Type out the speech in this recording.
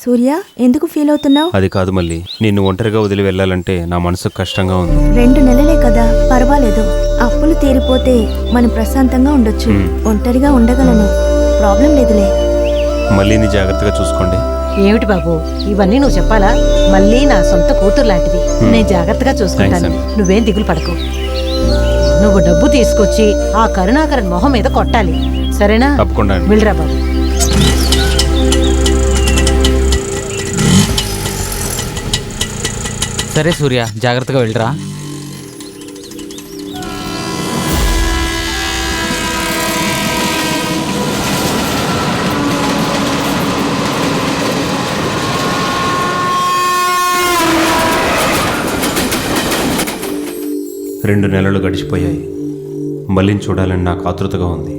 సూర్య, ఎందుకు ఫీల్ అవుతున్నావు? అది కాదు మళ్ళీ, నిన్ను ఒంటరిగా వదిలి వెళ్ళాలంటే నా మనసుకు కష్టంగా ఉంది. 2 నెలలే కదా, పర్వాలేదు. అప్పులు తీరిపోతే మనం ప్రశాంతంగా ఉండొచ్చు. ఒంటరిగా ఉండగలను, ప్రాబ్లం లేదులే. మళ్ళీని జాగ్రత్తగా చూసుకోండి. ఏమిటి బాబు ఇవన్నీ నువ్వు చెప్పాలా? మళ్ళీ నా సొంత కూతురు లాంటిది, నేను జాగ్రత్తగా చూసుకుంటాను. నువ్వేం దిగులు పడకు. నువ్వు డబ్బు తీసుకొచ్చి ఆ కరుణాకరన్ మొహం మీద కొట్టాలి, సరేనా? తప్పకుండా. వెళ్ళరా బాబు. సరే సూర్య, జాగ్రత్తగా వెళ్ళరా. రెండు నెలలు గడిచిపోయాయి. మళ్ళీ చూడాలని నాకు ఆతృతగా ఉంది.